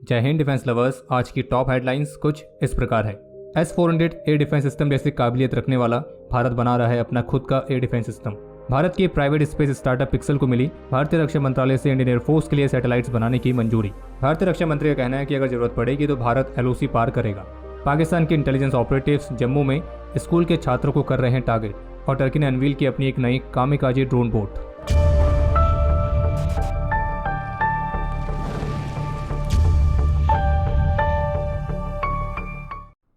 जय Hind defence lovers. आज की टॉप हेडलाइंस कुछ इस प्रकार है। S-400 एयर डिफेंस सिस्टम जैसी काबिलियत रखने वाला भारत बना रहा है अपना खुद का एयर डिफेंस सिस्टम। भारत के प्राइवेट स्पेस स्टार्टअप पिक्सल को मिली भारतीय रक्षा मंत्रालय से इंडियन एयरफोर्स के लिए सैटेलाइट्स बनाने की मंजूरी। भारतीय रक्षा मंत्री का कहना है कि अगर जरूरत पड़ेगी तो भारत LOC पार करेगा। पाकिस्तान के इंटेलिजेंस ऑपरेटिव्स जम्मू में स्कूल के छात्रों को कर रहे हैं टारगेट। और टर्की ने अनवील की अपनी एक नई कामिकाजे ड्रोन बोट।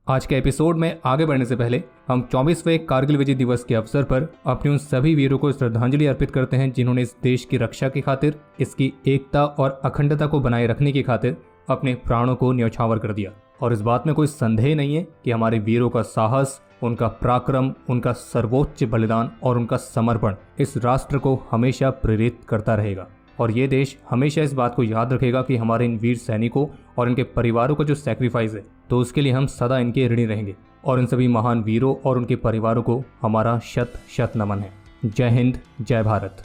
आज के एपिसोड में आगे बढ़ने से पहले हम 24वें कारगिल विजय दिवस के अवसर पर अपने उन सभी वीरों को श्रद्धांजलि अर्पित करते हैं जिन्होंने इस देश की रक्षा की खातिर, इसकी एकता और अखंडता को बनाए रखने की खातिर अपने प्राणों को न्यौछावर कर दिया। और इस बात में कोई संदेह नहीं है कि हमारे वीरों का साहस, उनका पराक्रम, उनका सर्वोच्च बलिदान और उनका समर्पण इस राष्ट्र को हमेशा प्रेरित करता रहेगा। और ये देश हमेशा इस बात को याद रखेगा कि हमारे इन वीर सैनिकों और इनके परिवारों का जो सैक्रिफाइस है, तो उसके लिए हम सदा इनके ऋणी रहेंगे। और इन सभी महान वीरों और उनके परिवारों को हमारा शत शत नमन है। जय हिंद, जय भारत।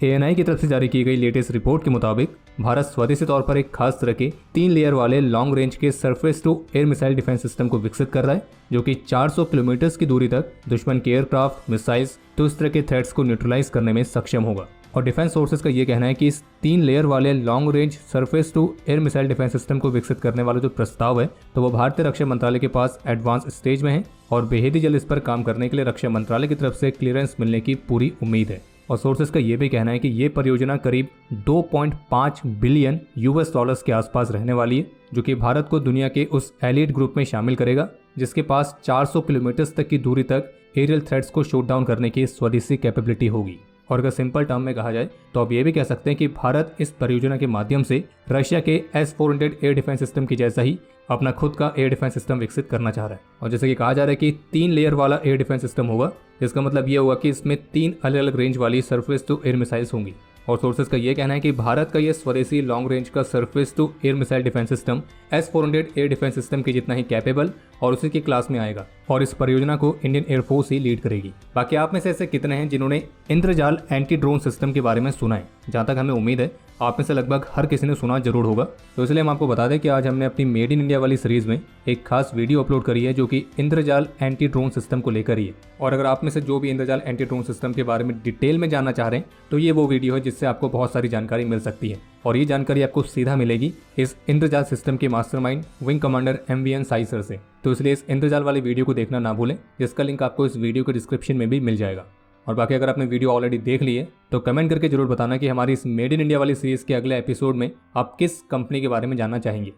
ANI की तरफ से जारी की गई लेटेस्ट रिपोर्ट के मुताबिक भारत स्वदेशी तौर पर एक खास तरह के 3 लेयर वाले लॉन्ग रेंज के surface to air missile defence system को विकसित कर रहा है, जो कि 400 किलोमीटर की दूरी तक दुश्मन के एयरक्राफ्ट, मिसाइल्स तो इस तरह के थ्रेट्स को न्यूट्रलाइज करने में सक्षम होगा। और डिफेंस सोर्सेज का ये कहना है कि इस 3 लेयर वाले long range surface to air missile defence system को विकसित करने वाला जो प्रस्ताव है, तो वो भारतीय रक्षा मंत्रालय के पास एडवांस स्टेज में है और बेहद ही जल्द इस पर काम करने के लिए रक्षा मंत्रालय की तरफ से क्लियरेंस मिलने की पूरी उम्मीद है। और सोर्सेज का यह भी कहना है कि ये परियोजना करीब 2.5 बिलियन US$ के आसपास रहने वाली है, जो कि भारत को दुनिया के उस एलीट ग्रुप में शामिल करेगा जिसके पास 400 किलोमीटर तक की दूरी तक एरियल थ्रेट्स को शूट डाउन करने की स्वदेशी कैपेबिलिटी होगी। और अगर सिंपल टर्म में कहा जाए तो अब ये भी कह सकते हैं कि भारत इस परियोजना के माध्यम से रशिया के S-400 एयर डिफेंस सिस्टम की जैसा ही अपना खुद का एयर डिफेंस सिस्टम विकसित करना चाह रहा है। और जैसे कि कहा जा रहा है कि 3 लेयर वाला एयर डिफेंस सिस्टम होगा, जिसका मतलब ये होगा कि इसमें 3 अलग अलग रेंज वाली सरफेस टू एयर मिसाइल्स होंगी। और सोर्सेज का ये कहना है कि भारत का ये स्वदेशी लॉन्ग रेंज का surface to air missile defence system S-400 air defence system के जितना ही कैपेबल और उसी की क्लास में आएगा। और इस परियोजना को इंडियन एयरफोर्स ही लीड करेगी। बाकी आप में से ऐसे कितने हैं जिन्होंने इंद्रजाल एंटी ड्रोन सिस्टम के बारे में सुना है? जहां तक हमें उम्मीद है आप में से लगभग हर किसी ने सुना जरूर होगा। तो इसलिए हम आपको बता दें कि आज हमने अपनी मेड इन इंडिया वाली सीरीज में एक खास वीडियो अपलोड करी है जो कि इंद्रजाल एंटी ड्रोन सिस्टम को लेकर ही है। और अगर आप में से जो भी इंद्रजाल एंटी ड्रोन सिस्टम के बारे में डिटेल में जानना चाह रहे हैं तो ये वो वीडियो है जिससे आपको बहुत सारी जानकारी मिल सकती है। और ये जानकारी आपको सीधा मिलेगी इस इंद्रजाल सिस्टम के mastermind wing commander MVN Sai sir से। तो इसलिए इस इंद्रजाल वाली वीडियो को देखना ना भूलें, जिसका लिंक आपको इस वीडियो के डिस्क्रिप्शन में भी मिल जाएगा। और बाकी अगर आपने वीडियो ऑलरेडी देख ली है तो कमेंट करके जरूर बताना कि हमारी इस मेड इन इंडिया वाली सीरीज के अगले एपिसोड में आप किस कंपनी के बारे में जानना चाहेंगे।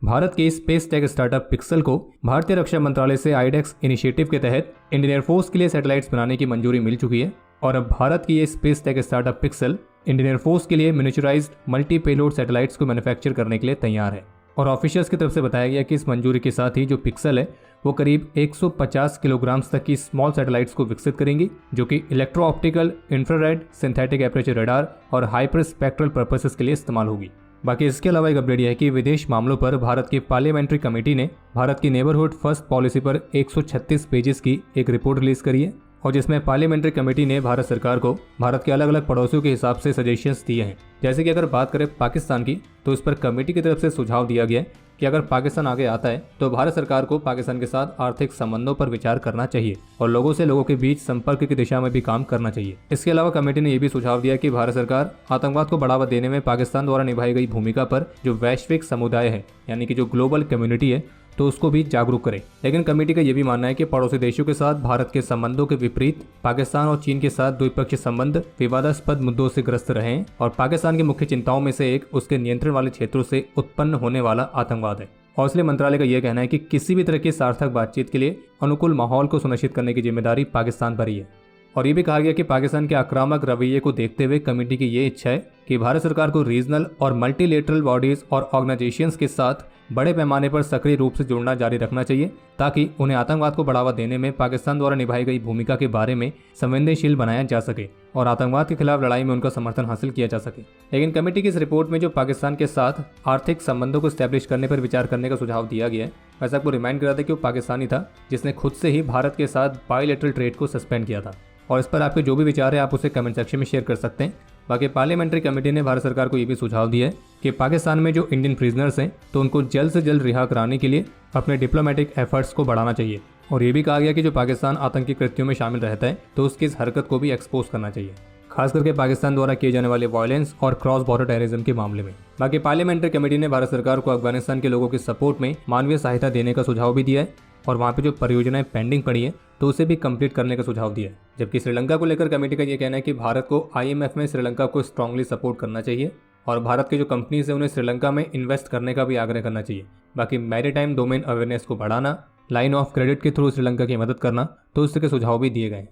भारत के स्पेस टेक स्टार्टअप पिक्सल को भारतीय रक्षा मंत्रालय से IDEX इनिशिएटिव के तहत इंडियन एयरफोर्स के लिए सैटेलाइट्स बनाने की मंजूरी मिल चुकी है। और अब भारत की ये space tech startup pixel Indian air force के लिए मिनिएचराइज्ड मल्टी पेलोड सैटेलाइट्स को मैन्युफैक्चर करने के लिए तैयार है। और ऑफिशियल्स की तरफ से बताया गया कि इस मंजूरी के साथ ही जो पिक्सल है वो करीब 150 किलोग्राम तक की स्मॉल सैटेलाइट्स को विकसित करेंगी, जो कि electro optical, infrared, synthetic aperture radar और हाइपर स्पेक्ट्रल पर्पसेस के लिए इस्तेमाल होगी। बाकी इसके अलावा एक अपडेट यह है कि विदेश मामलों पर भारत की पार्लियामेंट्री कमेटी ने भारत की नेबरहुड फर्स्ट पॉलिसी पर 136 पेजेस की एक रिपोर्ट रिलीज करी है। और जिसमें पार्लियामेंट्री कमेटी ने भारत सरकार को भारत के अलग अलग पड़ोसियों के हिसाब से सजेशंस दिए हैं। जैसे कि अगर बात करें पाकिस्तान की, तो इस पर कमेटी की तरफ से सुझाव दिया गया है कि अगर पाकिस्तान आगे आता है तो भारत सरकार को पाकिस्तान के साथ आर्थिक संबंधों पर विचार करना चाहिए और लोगों से लोगों के बीच संपर्क की दिशा में भी काम करना चाहिए। इसके अलावा कमेटी ने यह भी सुझाव दिया कि भारत सरकार आतंकवाद को बढ़ावा देने में पाकिस्तान द्वारा निभाई गई भूमिका पर जो वैश्विक समुदाय है, यानी कि जो ग्लोबल कम्युनिटी है, तो उसको भी जागरूक करे। लेकिन कमेटी का यह भी मानना है कि पड़ोसी देशों के साथ भारत के संबंधों के विपरीत पाकिस्तान और चीन के साथ द्विपक्षीय संबंध विवादास्पद मुद्दों से ग्रस्त रहे हैं। और पाकिस्तान की मुख्य चिंताओं में से एक उसके नियंत्रण वाले क्षेत्रों से उत्पन्न होने वाला आतंकवाद है। और इसलिए मंत्रालय का यह कहना है कि किसी भी तरह की सार्थक बातचीत के लिए अनुकूल माहौल को सुनिश्चित करने की जिम्मेदारी पाकिस्तान पर ही है। और ये भी कहा गया कि पाकिस्तान के आक्रामक रवैये को देखते हुए कमेटी की ये इच्छा है कि भारत सरकार को रीजनल और मल्टीलेटरल बॉडीज और ऑर्गेनाइजेशंस के साथ बड़े पैमाने पर सक्रिय रूप से जुड़ना जारी रखना चाहिए, ताकि उन्हें आतंकवाद को बढ़ावा देने में पाकिस्तान द्वारा निभाई गई भूमिका के बारे में संवेदनशील बनाया जा सके और आतंकवाद के खिलाफ लड़ाई में उनका समर्थन हासिल किया जा सके। लेकिन कमेटी की इस रिपोर्ट में जो पाकिस्तान के साथ आर्थिक संबंधों को स्टैब्लिश करने पर विचार करने का सुझाव दिया गया है, वैसे आपको रिमाइंड करा था कि वो पाकिस्तानी था जिसने खुद से ही भारत के साथ बायलैटरल ट्रेड को सस्पेंड किया था। और इस पर आपके जो भी विचार है आप उसे कमेंट सेक्शन में शेयर कर सकते हैं। बाकी पार्लियामेंट्री कमेटी ने भारत सरकार को ये भी सुझाव दिया है कि पाकिस्तान में जो इंडियन प्रिजनर्स हैं तो उनको जल्द से जल्द रिहा कराने के लिए अपने डिप्लोमेटिक एफर्ट्स को बढ़ाना चाहिए। और ये भी कहा गया कि जो पाकिस्तान आतंकी कृत्यों में शामिल रहता है तो उसकी इस हरकत को भी एक्सपोज करना चाहिए, खास करके पाकिस्तान द्वारा किए जाने वाले वायलेंस और क्रॉस बॉर्डर टेररिज्म के मामले में। बाकी पार्लियामेंट्री कमेटी ने भारत सरकार को अफगानिस्तान के लोगों की सपोर्ट में मानवीय सहायता देने का सुझाव भी दिया है और वहाँ पे जो परियोजनाएं पेंडिंग पड़ी है तो उसे भी कंप्लीट करने का सुझाव दिया है। जबकि श्रीलंका को लेकर कमेटी का ये कहना है कि भारत को IMF में श्रीलंका को स्ट्रांगली सपोर्ट करना चाहिए और भारत के जो कंपनीज है उन्हें श्रीलंका में इन्वेस्ट करने का भी आग्रह करना चाहिए। बाकी मैरीटाइम डोमेन अवेयरनेस को बढ़ाना, लाइन ऑफ क्रेडिट के थ्रू श्रीलंका की मदद करना, तो उसके सुझाव भी दिए गए।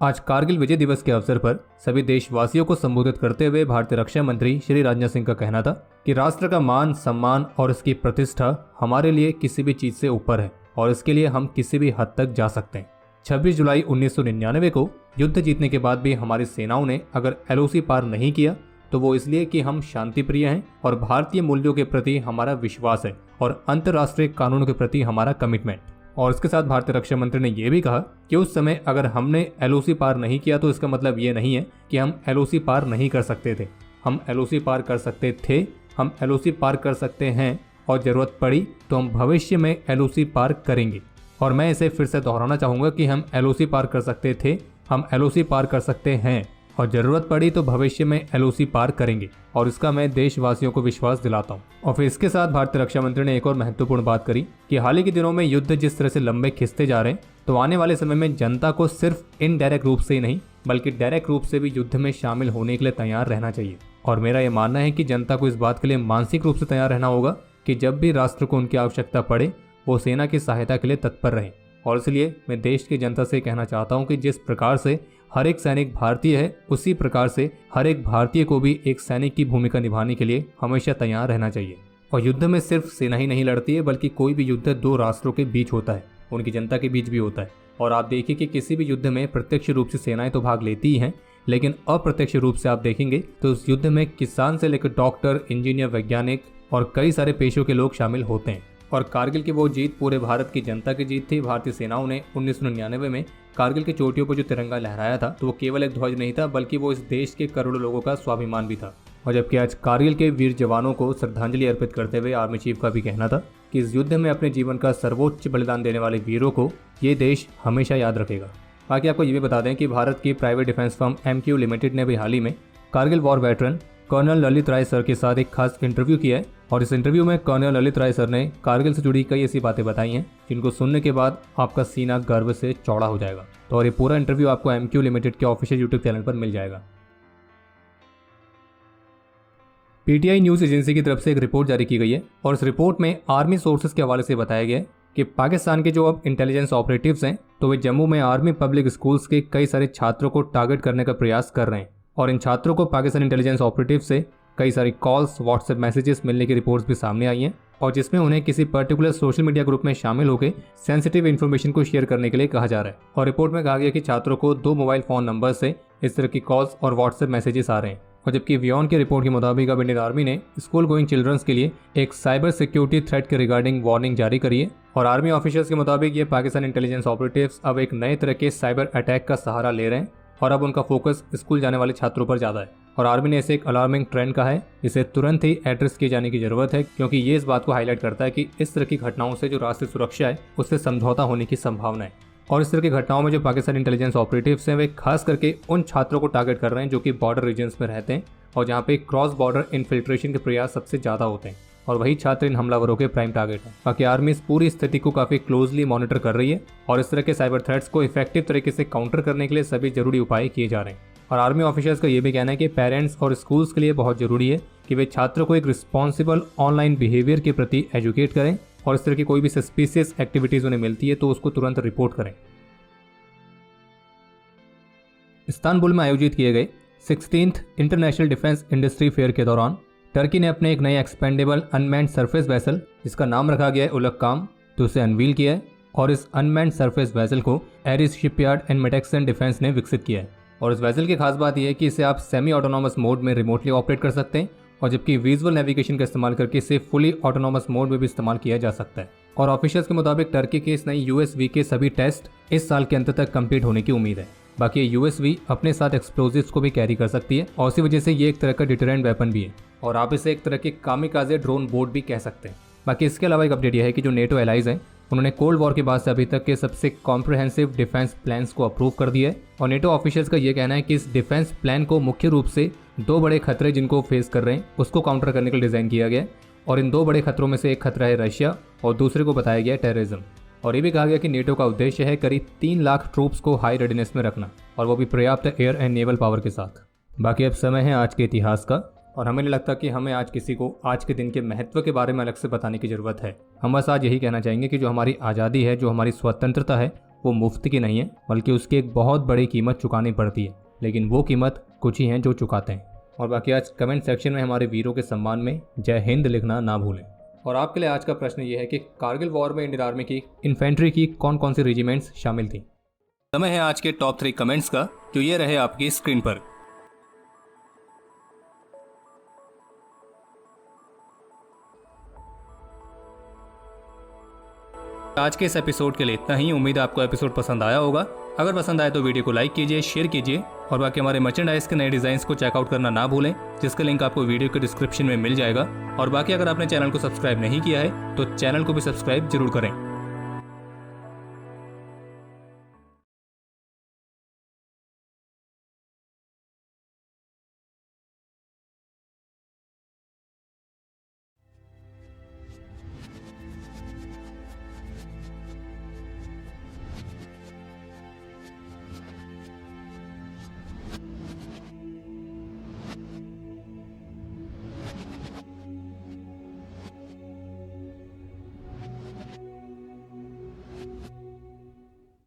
आज कारगिल विजय दिवस के अवसर पर सभी देशवासियों को संबोधित करते हुए भारतीय रक्षा मंत्री श्री राजनाथ सिंह का कहना था कि राष्ट्र का मान सम्मान और इसकी प्रतिष्ठा हमारे लिए किसी भी चीज से ऊपर है और इसके लिए हम किसी भी हद तक जा सकते हैं। 26 जुलाई 1999 को युद्ध जीतने के बाद भी हमारी सेनाओं ने अगर LOC पार नहीं किया तो वो इसलिए कि हम शांति प्रिय हैं और भारतीय मूल्यों के प्रति हमारा विश्वास है और अंतर्राष्ट्रीय कानूनों के प्रति हमारा कमिटमेंट। और इसके साथ भारतीय रक्षा मंत्री ने यह भी कहा कि उस समय अगर हमने LOC पार नहीं किया तो इसका मतलब ये नहीं है कि हम LOC पार नहीं कर सकते थे। हम LOC पार कर सकते थे, हम LOC पार कर सकते हैं और जरूरत पड़ी तो हम भविष्य में LOC पार करेंगे। और मैं इसे फिर से दोहराना चाहूँगा कि हम LOC पार कर सकते थे, हम LOC पार कर सकते हैं और जरूरत पड़ी तो भविष्य में LOC पार करेंगे और इसका मैं देशवासियों को विश्वास दिलाता हूँ। और फिर इसके साथ भारतीय रक्षा मंत्री ने एक और महत्वपूर्ण बात करी कि हाल ही के दिनों में युद्ध जिस तरह से लंबे खिंचते जा रहे हैं तो आने वाले समय में जनता को सिर्फ इनडायरेक्ट रूप से ही नहीं बल्कि डायरेक्ट रूप से भी युद्ध में शामिल होने के लिए तैयार रहना चाहिए। और मेरा ये मानना है कि जनता को इस बात के लिए मानसिक रूप से तैयार रहना होगा कि जब भी राष्ट्र को उनकी आवश्यकता पड़े वो सेना की सहायता के लिए तत्पर रहें। और इसलिए मैं देश की जनता से कहना चाहता हूं कि जिस प्रकार से हर एक सैनिक भारतीय है उसी प्रकार से हर एक भारतीय को भी एक सैनिक की भूमिका निभाने के लिए हमेशा तैयार रहना चाहिए। और युद्ध में सिर्फ सेना ही नहीं लड़ती है बल्कि कोई भी युद्ध दो राष्ट्रों के बीच होता है, उनकी जनता के बीच भी होता है। और आप देखिए कि किसी भी युद्ध में प्रत्यक्ष रूप से सेनाएं तो भाग लेती ही हैं, लेकिन अप्रत्यक्ष रूप से आप देखेंगे तो उस युद्ध में किसान से लेकर डॉक्टर, इंजीनियर, वैज्ञानिक और कई सारे पेशों के लोग शामिल होते हैं। और कारगिल की वो जीत पूरे भारत की जनता की जीत थी। भारतीय सेनाओं ने 1999 में कारगिल की चोटियों पर जो तिरंगा लहराया था तो वो केवल एक ध्वज नहीं था बल्कि वो इस देश के करोड़ों लोगों का स्वाभिमान भी था। और जबकि आज कारगिल के वीर जवानों को श्रद्धांजलि अर्पित करते हुए आर्मी चीफ का भी कहना था कि इस युद्ध में अपने जीवन का सर्वोच्च बलिदान देने वाले वीरों को ये देश हमेशा याद रखेगा। बाकी आपको ये भी बता दें कि भारत की private defence firm MQ limited ने भी हाल ही में Kargil war veteran colonel Lalit Rai sir के साथ एक खास इंटरव्यू किया है। और इस इंटरव्यू में कर्नल ललित राय सर ने कारगिल से जुड़ी कई ऐसी बातें बताई हैं जिनको सुनने के बाद आपका सीना गर्व से चौड़ा हो जाएगा। तो और ये पूरा इंटरव्यू आपको MQ लिमिटेड के ऑफिशियल यूट्यूब चैनल पर मिल जाएगा। PTI न्यूज एजेंसी की तरफ से एक रिपोर्ट जारी की गई है और इस रिपोर्ट में आर्मी सोर्सेज के हवाले से बताया गया है कि पाकिस्तान के जो अब इंटेलिजेंस ऑपरेटिव्स हैं तो वे जम्मू में आर्मी पब्लिक स्कूल्स के कई सारे छात्रों को टारगेट करने का प्रयास कर रहे हैं। और इन छात्रों को पाकिस्तान इंटेलिजेंस ऑपरेटिव से कई सारी कॉल्स, व्हाट्सएप मैसेजेस मिलने की रिपोर्ट्स भी सामने आई हैं और जिसमें उन्हें किसी पर्टिकुलर सोशल मीडिया ग्रुप में शामिल होकर सेंसिटिव इन्फॉर्मेशन को शेयर करने के लिए कहा जा रहा है। और रिपोर्ट में कहा गया कि छात्रों को 2 मोबाइल फोन नंबर से इस तरह की कॉल्स और व्हाट्सएप मैसेजेस आ रहे हैं। और जबकि वियॉन की रिपोर्ट के मुताबिक अब इंडियन आर्मी ने स्कूल गोइंग चिल्ड्रंस के लिए एक साइबर सिक्योरिटी थ्रेट के रिगार्डिंग वार्निंग जारी करी है। और आर्मी ऑफिसर्स के मुताबिक ये पाकिस्तान इंटेलिजेंस ऑपरेटिव्स अब एक नए तरह के साइबर अटैक का सहारा ले रहे हैं और अब उनका फोकस स्कूल जाने वाले छात्रों पर ज़्यादा है। और आर्मी ने इसे एक अलार्मिंग ट्रेंड कहा है जिसे तुरंत ही एड्रेस किए जाने की जरूरत है क्योंकि ये इस बात को हाईलाइट करता है कि इस तरह की घटनाओं से जो राष्ट्रीय सुरक्षा है उससे समझौता होने की संभावना है। और इस तरह की घटनाओं में जो पाकिस्तान इंटेलिजेंस ऑपरेटिव्स हैं वे खास करके उन छात्रों को टारगेट कर रहे हैं जो कि बॉर्डर रीजन्स में रहते हैं और जहाँ पे क्रॉस बॉर्डर इन्फिल्ट्रेशन के प्रयास सबसे ज़्यादा होते हैं और वही छात्र इन हमलावरों के प्राइम टारगेट हैं। बाकी आर्मी इस पूरी स्थिति को काफ़ी क्लोजली मॉनिटर कर रही है और इस तरह के साइबर थ्रेट्स को इफेक्टिव तरीके से काउंटर करने के लिए सभी जरूरी उपाय किए जा रहे हैं। और आर्मी ऑफिसर्स का ये भी कहना है कि पेरेंट्स और स्कूल्स के लिए बहुत ज़रूरी है कि वे छात्रों को एक रिस्पॉन्सिबल ऑनलाइन बिहेवियर के प्रति एजुकेट करें और इस तरह की कोई भी सस्पिशियस एक्टिविटीज़ उन्हें मिलती है तो उसको तुरंत रिपोर्ट करें। इस्तांबुल में आयोजित किए गए 16th international defence industry fair के दौरान टर्की ने अपने एक नए एक्सपेंडेबल अनमैन्ड सरफेस वेसल जिसका नाम रखा गया है उलक्काम तो उसे अनवील किया है। और इस अनमैन्ड सरफेस वेसल को एरिस शिपयार्ड एंड मेटेक्सन डिफेंस ने विकसित किया है। और इस वेसल की खास बात यह है कि इसे आप सेमी ऑटोनॉमस मोड में रिमोटली ऑपरेट कर सकते हैं और जबकि विजुअल नेविगेशन का इस्तेमाल करके इसे फुली ऑटोनॉमस मोड में भी इस्तेमाल किया जा सकता है। और ऑफिशियल्स के मुताबिक टर्की के इस नई USV के सभी टेस्ट इस साल के अंत तक कंप्लीट होने की उम्मीद है। बाकी यूएस भी अपने साथ एक्सप्लोजिव्स को भी कैरी कर सकती है और इसी वजह से ये एक तरह का डिटरेंट वेपन भी है और आप इसे एक तरह के कामिकाजे ड्रोन बोट भी कह सकते हैं। बाकी इसके अलावा एक अपडेट यह है कि जो नेटो एलाइज हैं उन्होंने कोल्ड वॉर के बाद से अभी तक के सबसे कॉम्प्रिहेंसिव डिफेंस प्लान्स को अप्रूव कर दिया है और नेटो ऑफिशियल्स का यह कहना है कि इस डिफेंस प्लान को मुख्य रूप से 2 बड़े खतरे जिनको फेस कर रहे हैं उसको काउंटर करने के लिए डिज़ाइन किया गया है और इन 2 बड़े खतरों में से एक खतरा है रशिया और दूसरे को बताया गया है टेररिज्म। और ये भी कहा गया कि नेटो का उद्देश्य है करीब 3 लाख ट्रूप्स को हाई रेडीनेस में रखना और वो भी पर्याप्त एयर एंड नेवल पावर के साथ। बाकी अब समय है आज के इतिहास का और हमें नहीं लगता कि हमें आज किसी को आज के दिन के महत्व के बारे में अलग से बताने की ज़रूरत है। हम बस आज यही कहना चाहेंगे कि जो हमारी आज़ादी है, जो हमारी स्वतंत्रता है, वो मुफ्त की नहीं है बल्कि उसकी एक बहुत बड़ी कीमत चुकानी पड़ती है, लेकिन वो कीमत कुछ ही हैं जो चुकाते हैं। और बाकी आज कमेंट सेक्शन में हमारे वीरों के सम्मान में जय हिंद लिखना ना भूलें। और आपके लिए आज का प्रश्न ये है कि कारगिल वॉर में इंडियन आर्मी की इन्फेंट्री की कौन कौन सी रेजिमेंट्स शामिल थी। समय है आज के टॉप 3 कमेंट्स का जो ये रहे आपकी स्क्रीन पर। आज के इस एपिसोड के लिए इतना ही। उम्मीद है आपको एपिसोड पसंद आया होगा। अगर पसंद आए तो वीडियो को लाइक कीजिए, शेयर कीजिए और बाकी हमारे मर्चेंडाइज के नए डिजाइन को चेकआउट करना ना भूलें, जिसका लिंक आपको वीडियो के डिस्क्रिप्शन में मिल जाएगा। और बाकी अगर आपने चैनल को सब्सक्राइब नहीं किया है तो चैनल को भी सब्सक्राइब जरूर करें।